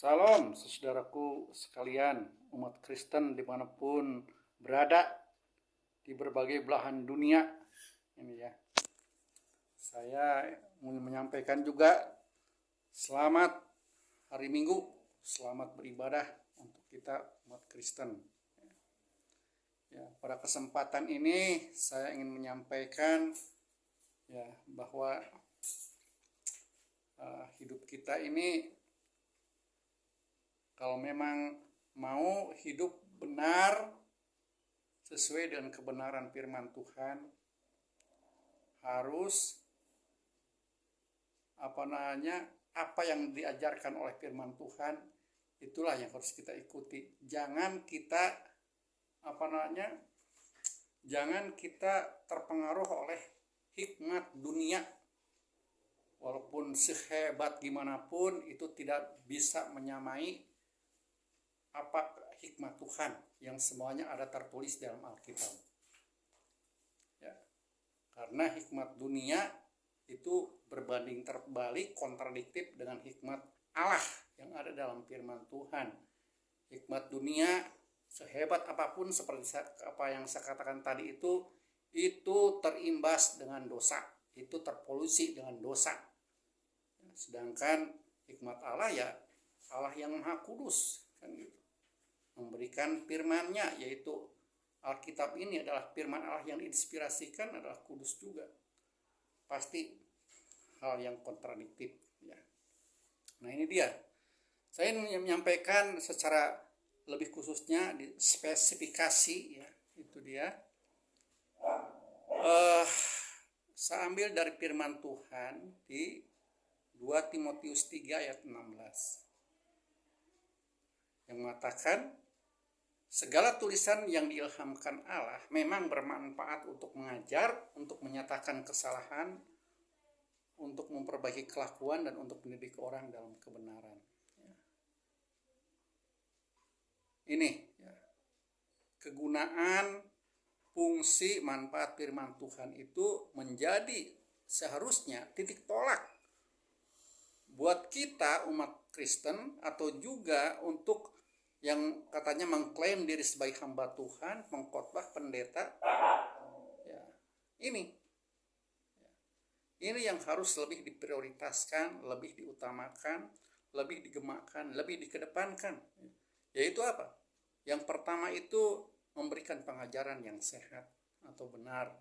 Salam saudaraku sekalian, umat Kristen dimanapun berada di berbagai belahan dunia. Ini ya, saya ingin menyampaikan juga selamat hari Minggu, selamat beribadah untuk kita umat Kristen. Ya, pada kesempatan ini saya ingin menyampaikan ya bahwa hidup kita ini kalau memang mau hidup benar sesuai dengan kebenaran firman Tuhan, harus apa yang diajarkan oleh firman Tuhan itulah yang harus kita ikuti. Jangan kita terpengaruh oleh hikmat dunia. Walaupun sehebat gimana pun itu tidak bisa menyamai apa hikmat Tuhan yang semuanya ada tertulis dalam Alkitab. Ya, karena hikmat dunia itu berbanding terbalik, kontradiktif dengan hikmat Allah yang ada dalam firman Tuhan. Hikmat dunia sehebat apapun seperti apa yang saya katakan tadi itu terimbas dengan dosa, itu terpolusi dengan dosa. Sedangkan hikmat Allah ya Allah yang Maha Kudus, kan gitu. Memberikan firman-Nya, yaitu Alkitab ini adalah firman Allah yang diinspirasikan, adalah kudus juga. Pasti hal yang kontradiktif ya. Nah, ini dia. Saya ingin menyampaikan secara lebih khususnya di spesifikasi ya, itu dia. Saya ambil dari firman Tuhan di 2 Timotius 3 ayat 16 yang mengatakan segala tulisan yang diilhamkan Allah memang bermanfaat untuk mengajar, untuk menyatakan kesalahan, untuk memperbaiki kelakuan, dan untuk mendidik orang dalam kebenaran. Ini ya, kegunaan, fungsi, manfaat firman Tuhan itu menjadi seharusnya titik tolak buat kita umat Kristen, atau juga untuk yang katanya mengklaim diri sebagai hamba Tuhan, pengkhotbah, pendeta. Ya, ini yang harus lebih diprioritaskan, lebih diutamakan, lebih digemakan, lebih dikedepankan. Yaitu apa? Yang pertama itu memberikan pengajaran yang sehat atau benar.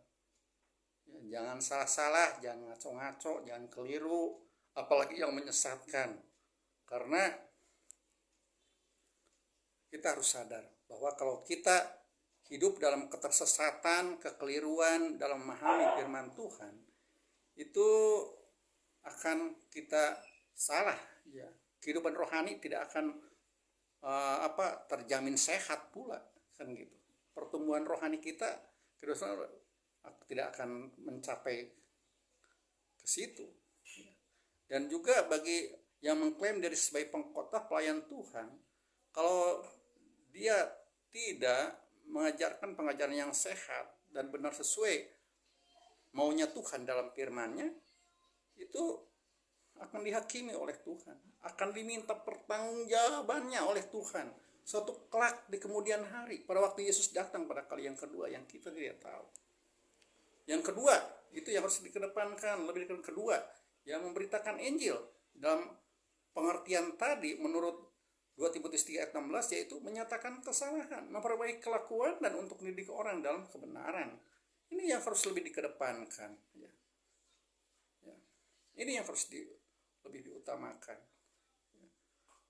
Ya, jangan salah-salah, jangan ngaco-ngaco, jangan keliru, apalagi yang menyesatkan. Karena kita harus sadar bahwa kalau kita hidup dalam ketersesatan, kekeliruan dalam memahami firman Tuhan, itu akan kita salah ya. Kehidupan rohani tidak akan terjamin sehat pula, kan gitu. Pertumbuhan rohani kita tidak akan mencapai ke situ. Dan juga bagi yang mengklaim diri sebagai pengkhotbah pelayan Tuhan, kalau dia tidak mengajarkan pengajaran yang sehat dan benar sesuai maunya Tuhan dalam firman-Nya, itu akan dihakimi oleh Tuhan, akan diminta pertanggungjawabannya oleh Tuhan suatu kelak di kemudian hari, pada waktu Yesus datang pada kali yang kedua, yang kita tidak tahu. Yang kedua, itu yang harus dikedepankan, lebih kedua, yang memberitakan Injil dalam pengertian tadi menurut 2 Timotius 3 ayat 16, yaitu menyatakan kesalahan, memperbaiki kelakuan, dan untuk mendidik orang dalam kebenaran. Ini yang harus lebih dikedepankan ya. Ini yang harus lebih diutamakan ya.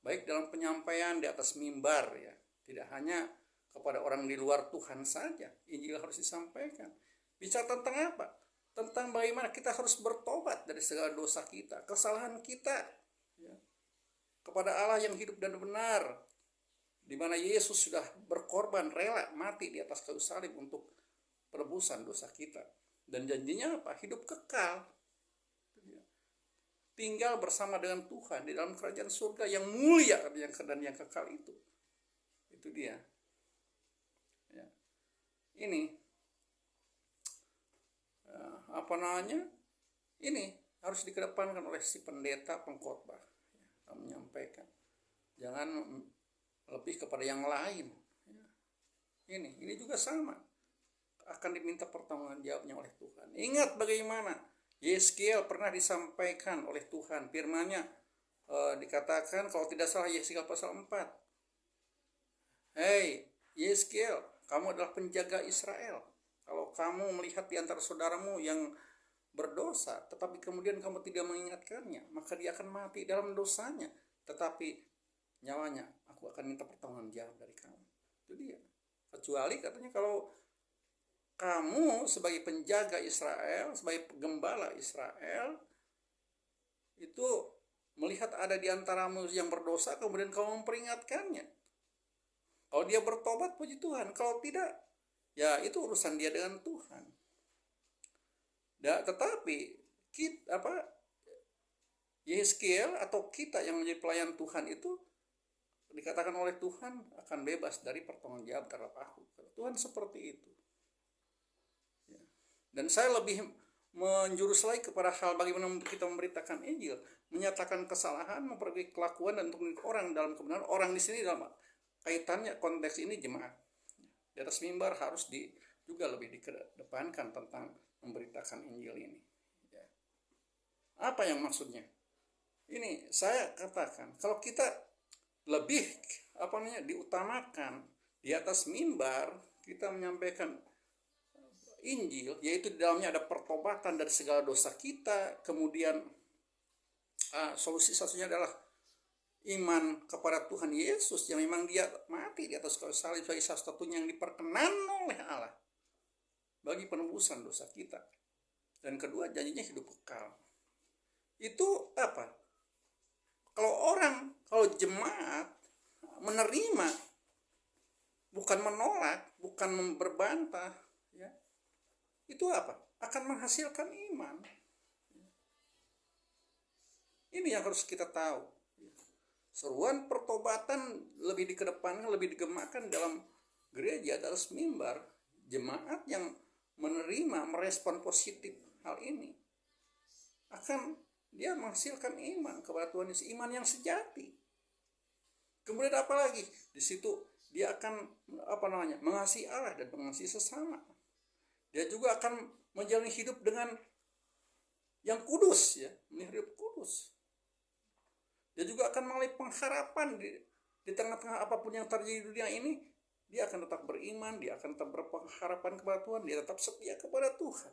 Baik dalam penyampaian di atas mimbar ya, tidak hanya kepada orang di luar Tuhan saja Injil harus disampaikan. Bicara tentang apa? Tentang bagaimana kita harus bertobat dari segala dosa kita, kesalahan kita ya, kepada Allah yang hidup dan benar, di mana Yesus sudah berkorban, rela mati di atas kayu salib untuk penebusan dosa kita. Dan janjinya apa? Hidup kekal, tinggal bersama dengan Tuhan di dalam kerajaan surga yang mulia dan yang kekal itu dia ya. Ini ini harus dikedepankan oleh si pendeta pengkhotbah ya, menyampaikan. jangan lebih kepada yang lain. Ini juga sama, akan diminta pertanggungjawabnya oleh Tuhan. Ingat bagaimana Yeskiel pernah disampaikan oleh Tuhan, firman-Nya dikatakan kalau tidak salah Yeskiel pasal 4. Hei Yeskiel, kamu adalah penjaga Israel. Kalau kamu melihat di antara saudaramu yang berdosa, tetapi kemudian kamu tidak mengingatkannya, maka dia akan mati dalam dosanya. Tetapi nyawanya aku akan minta pertanggungjawab dari kamu. Itu dia. Kecuali katanya kalau kamu sebagai penjaga Israel, sebagai penggembala Israel, itu melihat ada di antaramu yang berdosa, kemudian kamu memperingatkannya. Kalau dia bertobat, puji Tuhan. Kalau tidak, ya itu urusan dia dengan Tuhan. Tetapi Yeskiel atau kita yang menjadi pelayan Tuhan itu dikatakan oleh Tuhan akan bebas dari pertanggungjawaban terhadap aku. Tuhan seperti itu. Dan saya lebih menjurus lagi kepada hal bagaimana kita memberitakan Injil, menyatakan kesalahan, memperbaiki kelakuan dan untuk orang dalam kebenaran. Orang di sini dalam kaitannya konteks ini jemaat. Di atas mimbar harus juga lebih dikedepankan tentang memberitakan Injil ini. Apa yang maksudnya? Ini saya katakan, kalau kita lebih diutamakan di atas mimbar, kita menyampaikan Injil, yaitu di dalamnya ada pertobatan dari segala dosa kita, kemudian solusi satunya adalah iman kepada Tuhan Yesus yang memang dia mati di atas kayu salib sebagai satu-satunya yang diperkenan oleh Allah bagi penebusan dosa kita. Dan kedua, janjinya hidup kekal. Itu apa? Kalau jemaat menerima, bukan menolak, bukan berbantah, ya, itu apa? Akan menghasilkan iman. Ini yang harus kita tahu. Seruan pertobatan lebih dikedepankan, lebih digemakan dalam gereja, dalam mimbar. Jemaat yang menerima, merespon positif hal ini, akan dia menghasilkan iman kepada Tuhan Yesus, iman yang sejati. Kemudian apa lagi? Di situ dia akan mengasihi Allah dan mengasihi sesama. Dia juga akan menjalani hidup dengan yang kudus, ya, hidup kudus. Dia juga akan mengalami pengharapan di tengah-tengah apapun yang terjadi di dunia ini. Dia akan tetap beriman, dia akan tetap berpengharapan kepada Tuhan, dia tetap setia kepada Tuhan.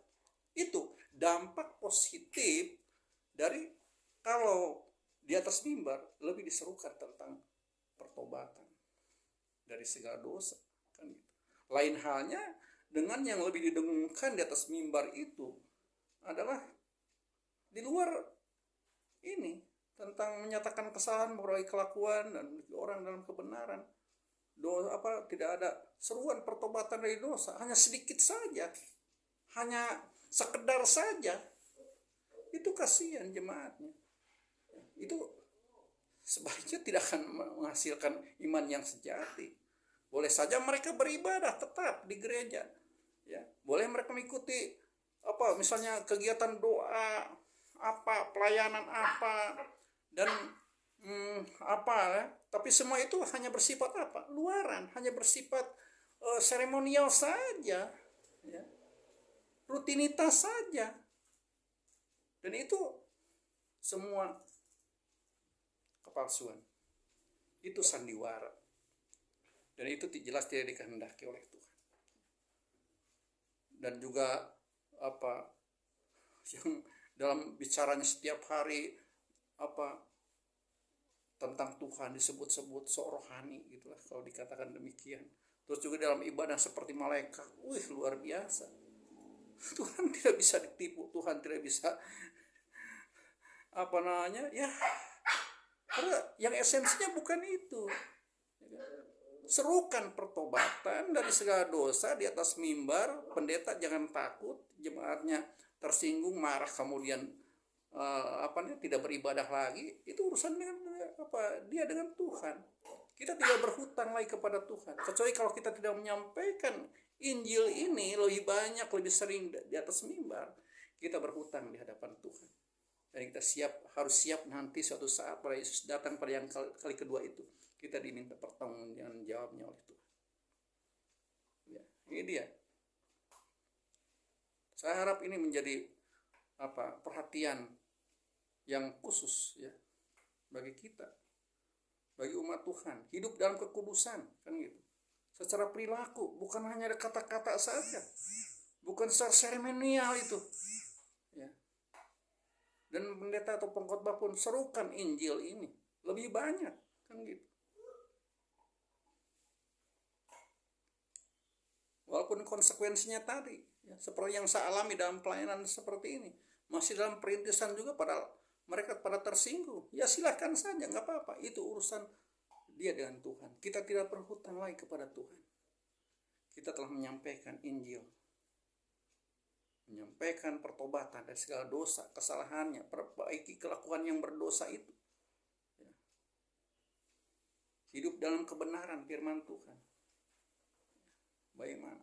Itu dampak positif dari kalau di atas mimbar lebih diserukan tentang pertobatan dari segala dosa. Kan gitu. Lain halnya dengan yang lebih didengungkan di atas mimbar itu adalah di luar ini, tentang menyatakan kesalahan, memperbaiki kelakuan dan orang dalam kebenaran. Tidak ada seruan pertobatan dari dosa, hanya sedikit saja, hanya sekedar saja. Itu kasihan jemaatnya. Itu sebaiknya tidak akan menghasilkan iman yang sejati. Boleh saja mereka beribadah tetap di gereja, ya. Boleh mereka mengikuti misalnya kegiatan doa, pelayanan dan tapi semua itu hanya bersifat luaran, hanya bersifat seremonial saja, ya. Rutinitas saja. Dan itu semua kepalsuan. Itu sandiwara. Dan itu jelas tidak dikehendaki oleh Tuhan. Dan juga yang dalam bicaranya setiap hari tentang Tuhan disebut-sebut sok rohani gitulah kalau dikatakan demikian. Terus juga dalam ibadah seperti malaikat, luar biasa. Tuhan tidak bisa ditipu, Tuhan tidak bisa karena yang esensinya bukan itu. Serukan pertobatan dari segala dosa di atas mimbar. Pendeta jangan takut, jemaatnya tersinggung, marah, kemudian tidak beribadah lagi. Itu urusan dengan dia dengan Tuhan. Kita tidak berhutang lagi kepada Tuhan, kecuali kalau kita tidak menyampaikan Injil ini lebih banyak, lebih sering di atas mimbar, kita berhutang di hadapan Tuhan. Dan kita harus siap nanti suatu saat pada Yesus datang pada yang kali kedua itu, kita diminta pertanggung jawabnya oleh Tuhan. Ya, ini dia. Saya harap ini menjadi perhatian yang khusus ya bagi kita, bagi umat Tuhan, hidup dalam kekudusan kan gitu. Secara perilaku, bukan hanya ada kata-kata saja, bukan secara seremonial itu. Ya. Dan pendeta atau pengkhotbah pun serukan Injil ini lebih banyak kan gitu. Walaupun konsekuensinya tadi ya, seperti yang saya alami dalam pelayanan seperti ini, masih dalam perintisan juga mereka pada tersinggung. Ya silahkan saja, nggak apa-apa. Itu urusan dia dengan Tuhan. Kita tidak berhutang lagi kepada Tuhan. Kita telah menyampaikan Injil, menyampaikan pertobatan dari segala dosa, kesalahannya, perbaiki kelakuan yang berdosa itu. Ya. Hidup dalam kebenaran firman Tuhan. Bagaimana?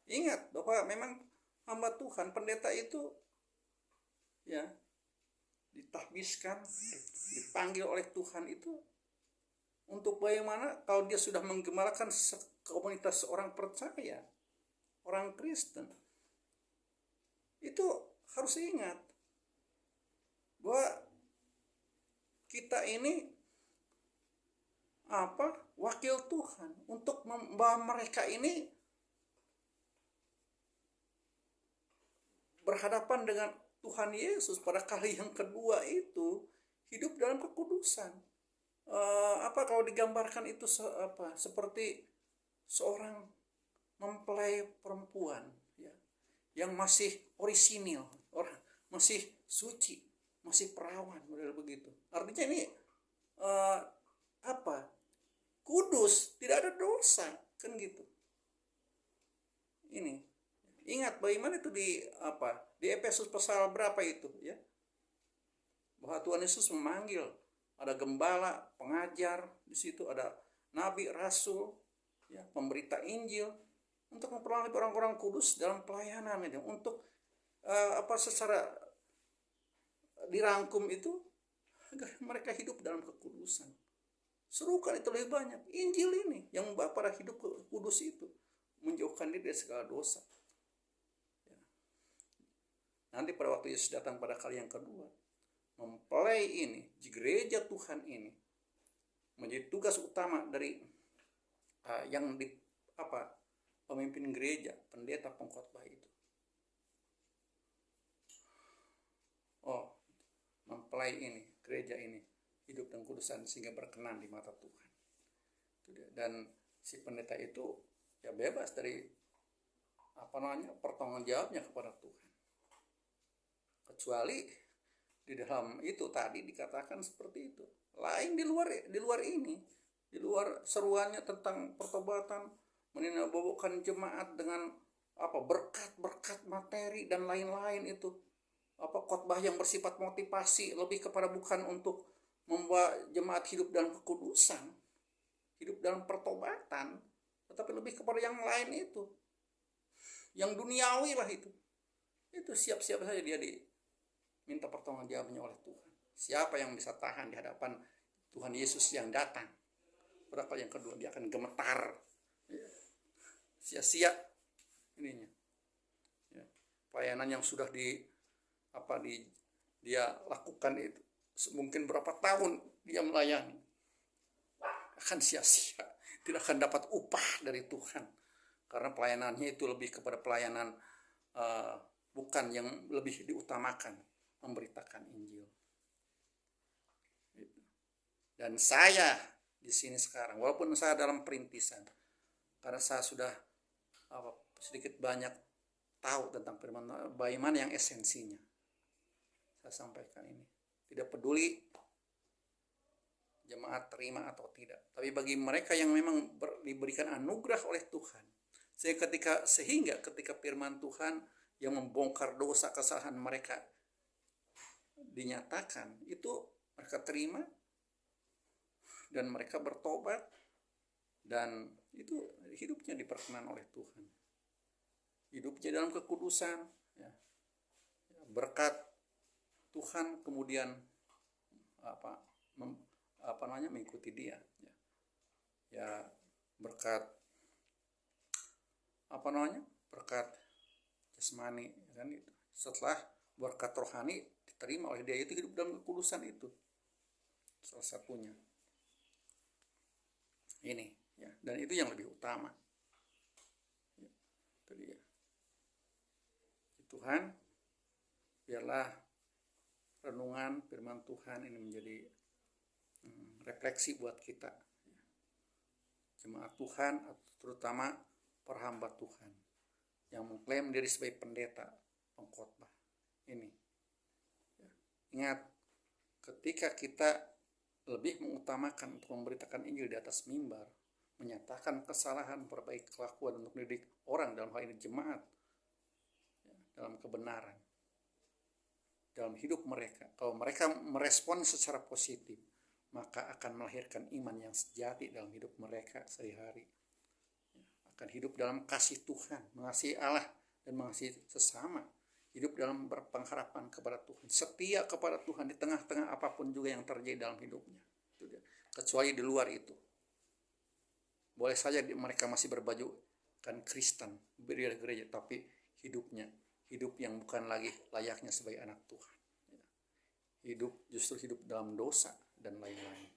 Ingat bahwa memang hamba Tuhan, pendeta itu ya ditahbiskan, dipanggil oleh Tuhan itu untuk bagaimana kalau dia sudah menggembalakan komunitas orang percaya, orang Kristen, itu harus ingat bahwa kita ini wakil Tuhan untuk membawa mereka ini berhadapan dengan Tuhan Yesus pada kali yang kedua itu, hidup dalam kekudusan. Kalau digambarkan itu seperti seorang mempelai perempuan ya, yang masih orisinil, masih suci, masih perawan, model begitu. Artinya ini kudus, tidak ada dosa, kan gitu. Ini ingat bagaimana itu di Efesus pasal berapa itu ya, bahwa Tuhan Yesus memanggil, ada gembala, pengajar, di situ ada nabi, rasul, ya, pemberita Injil, untuk memperoleh orang-orang kudus dalam pelayanan itu, untuk secara dirangkum itu agar mereka hidup dalam kekudusan. Serukan itu lebih banyak. Injil ini yang membawa pada hidup kudus itu, menjauhkan diri dari segala dosa. Ya. Nanti pada waktu Yesus datang pada kali yang kedua, mempelai ini, gereja Tuhan ini, menjadi tugas utama dari pemimpin gereja, pendeta, pengkhotbah itu. Mempelai ini, gereja ini hidup dalam kudusan sehingga berkenan di mata Tuhan. Dan si pendeta itu ya bebas dari pertanggung jawabnya kepada Tuhan. Kecuali di dalam itu tadi dikatakan seperti itu. Lain di luar ini, di luar seruannya tentang pertobatan, meninabobokan jemaat dengan berkat-berkat materi dan lain-lain itu. Khotbah yang bersifat motivasi, lebih kepada bukan untuk membuat jemaat hidup dalam kekudusan, hidup dalam pertobatan, tetapi lebih kepada yang lain itu, yang duniawi lah itu siap-siap saja dia diminta pertanggungjawabannya oleh Tuhan. Siapa yang bisa tahan di hadapan Tuhan Yesus yang datang pada kali yang kedua? Dia akan gemetar, sia-sia ininya ya. Pelayanan yang sudah dia lakukan itu mungkin berapa tahun dia melayani akan sia-sia, tidak akan dapat upah dari Tuhan, karena pelayanannya itu lebih kepada pelayanan bukan yang lebih diutamakan, memberitakan Injil. Dan saya di sini sekarang, walaupun saya dalam perintisan, karena saya sudah sedikit banyak tahu tentang firman, bagaimana yang esensinya, saya sampaikan ini. Tidak peduli jemaat terima atau tidak, tapi bagi mereka yang memang diberikan anugerah oleh Tuhan, sehingga ketika firman Tuhan yang membongkar dosa kesalahan mereka dinyatakan, itu mereka terima dan mereka bertobat, dan itu hidupnya diperkenan oleh Tuhan, hidupnya dalam kekudusan ya. Berkat Tuhan kemudian mengikuti dia, ya berkat berkat jasmani kan itu. Setelah berkat rohani diterima oleh dia, itu hidup dalam kekudusan, itu salah satunya ini ya, dan itu yang lebih utama ya, itu dia. Tuhan, biarlah renungan firman Tuhan ini menjadi refleksi buat kita, jemaat Tuhan, terutama para hamba Tuhan yang mengklaim diri sebagai pendeta, pengkhotbah ini. Ingat, ketika kita lebih mengutamakan untuk memberitakan Injil di atas mimbar, menyatakan kesalahan, perbaiki kelakuan untuk mendidik orang, dalam hal ini jemaat, dalam kebenaran, dalam hidup mereka. Kalau mereka merespon secara positif, maka akan melahirkan iman yang sejati dalam hidup mereka sehari-hari. Akan hidup dalam kasih Tuhan, mengasihi Allah dan mengasihi sesama. Hidup dalam berpengharapan kepada Tuhan, setia kepada Tuhan di tengah-tengah apapun juga yang terjadi dalam hidupnya. Kecuali di luar itu. Boleh saja mereka masih berbaju kan Kristen, gereja, tapi hidupnya hidup yang bukan lagi layaknya sebagai anak Tuhan. Justru hidup dalam dosa dan lain-lain.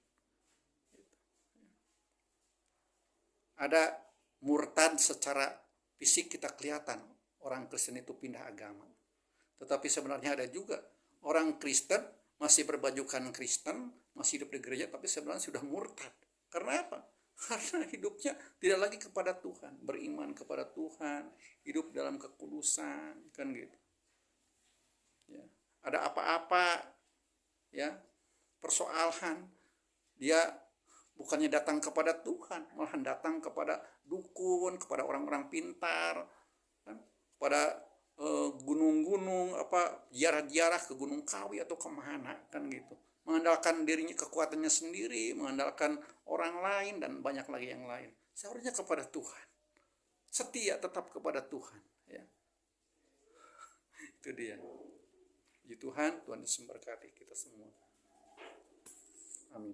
Ada murtad secara fisik, kita kelihatan orang Kristen itu pindah agama. Tetapi sebenarnya ada juga orang Kristen masih berbajukan Kristen, masih hidup di gereja, tapi sebenarnya sudah murtad. Karena apa? Karena hidupnya tidak lagi kepada Tuhan, beriman kepada Tuhan, hidup dalam kekudusan, kan gitu. Ya. Ada apa-apa, ya, persoalan, dia bukannya datang kepada Tuhan, malah datang kepada dukun, kepada orang-orang pintar, kan? Kepada gunung-gunung, ziarah-ziarah ke Gunung Kawi atau kemana, kan gitu. Mengandalkan dirinya, kekuatannya sendiri, mengandalkan orang lain, dan banyak lagi yang lain. Seharusnya kepada Tuhan, setia tetap kepada Tuhan, ya. Itu dia. Puji Tuhan, Tuhan Yesus memberkati kita semua. Amin.